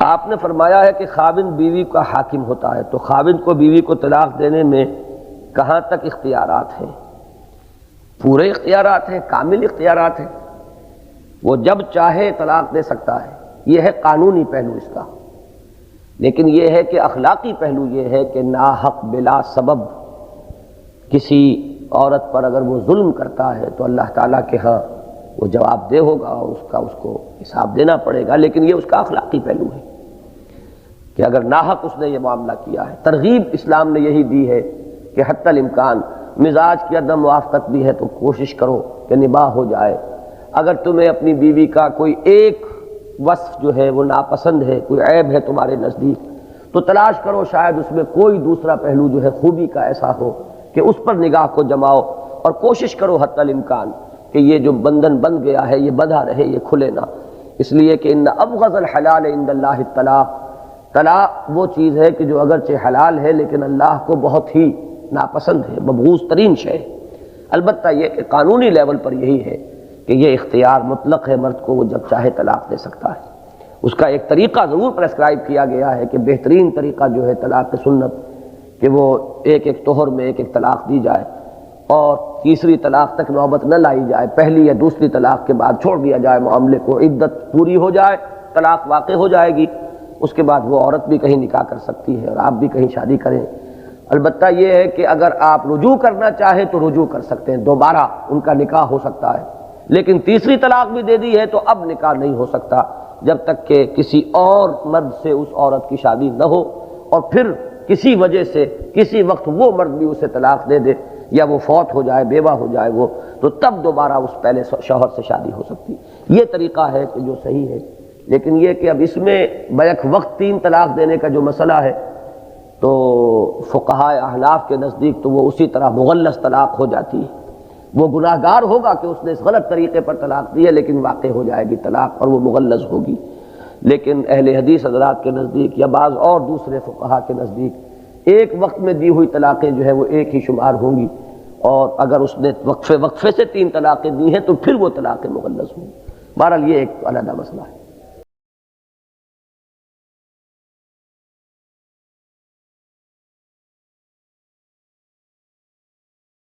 آپ نے فرمایا ہے کہ خاوند بیوی کا حاکم ہوتا ہے، تو خاوند کو بیوی کو طلاق دینے میں کہاں تک اختیارات ہیں؟ پورے اختیارات ہیں، کامل اختیارات ہیں، وہ جب چاہے طلاق دے سکتا ہے۔ یہ ہے قانونی پہلو اس کا، لیکن یہ ہے کہ اخلاقی پہلو یہ ہے کہ ناحق بلا سبب کسی عورت پر اگر وہ ظلم کرتا ہے تو اللہ تعالیٰ کے ہاں وہ جواب دہ ہوگا، اس کو حساب دینا پڑے گا، لیکن یہ اس کا اخلاقی پہلو ہے کہ اگر ناحق اس نے یہ معاملہ کیا ہے۔ ترغیب اسلام نے یہی دی ہے کہ حتی الامکان مزاج کی عدم موافقت بھی ہے تو کوشش کرو کہ نباہ ہو جائے۔ اگر تمہیں اپنی بیوی کا کوئی ایک وصف جو ہے وہ ناپسند ہے، کوئی عیب ہے تمہارے نزدیک، تو تلاش کرو شاید اس میں کوئی دوسرا پہلو جو ہے خوبی کا ایسا ہو کہ اس پر نگاہ کو جماؤ، اور کوشش کرو حتی الامکان کہ یہ جو بندھن بند گیا ہے یہ بندھا رہے، یہ کھلے نہ، اس لیے کہ ان ابغض الحلال عند اللہ الطلاق، طلاق وہ چیز ہے کہ جو اگرچہ حلال ہے لیکن اللہ کو بہت ہی ناپسند ہے، مبغوض ترین شے ہے۔ البتہ یہ کہ قانونی لیول پر یہی ہے کہ یہ اختیار مطلق ہے، مرد کو وہ جب چاہے طلاق دے سکتا ہے۔ اس کا ایک طریقہ ضرور پرسکرائب کیا گیا ہے کہ بہترین طریقہ جو ہے طلاق سنت کہ وہ ایک ایک طہر میں ایک ایک طلاق دی جائے اور تیسری طلاق تک نوبت نہ لائی جائے، پہلی یا دوسری طلاق کے بعد چھوڑ دیا جائے معاملے کو، عدت پوری ہو جائے، طلاق واقع ہو جائے گی، اس کے بعد وہ عورت بھی کہیں نکاح کر سکتی ہے اور آپ بھی کہیں شادی کریں۔ البتہ یہ ہے کہ اگر آپ رجوع کرنا چاہیں تو رجوع کر سکتے ہیں، دوبارہ ان کا نکاح ہو سکتا ہے، لیکن تیسری طلاق بھی دے دی ہے تو اب نکاح نہیں ہو سکتا جب تک کہ کسی اور مرد سے اس عورت کی شادی نہ ہو، اور پھر کسی وجہ سے کسی وقت وہ مرد بھی اسے طلاق دے دے یا وہ فوت ہو جائے، بیوہ ہو جائے وہ، تو تب دوبارہ اس پہلے شوہر سے شادی ہو سکتی۔ یہ طریقہ ہے کہ جو صحیح ہے، لیکن یہ کہ اب اس میں بیک وقت 3 طلاق دینے کا جو مسئلہ ہے تو فقہاء احناف کے نزدیک تو وہ اسی طرح مغلظ طلاق ہو جاتی ہے، وہ گناہ گار ہوگا کہ اس نے اس غلط طریقے پر طلاق دی ہے، لیکن واقع ہو جائے گی طلاق اور وہ مغلظ ہوگی۔ لیکن اہل حدیث حضرات کے نزدیک یا بعض اور دوسرے فقہاء کے نزدیک ایک وقت میں دی ہوئی طلاقیں جو ہے وہ ایک ہی شمار ہوں گی، اور اگر اس نے وقفے سے 3 طلاقیں دی ہیں تو پھر وہ طلاقیں مغلظ ہوں گی۔ بہرحال یہ ایک علیحدہ مسئلہ ہے۔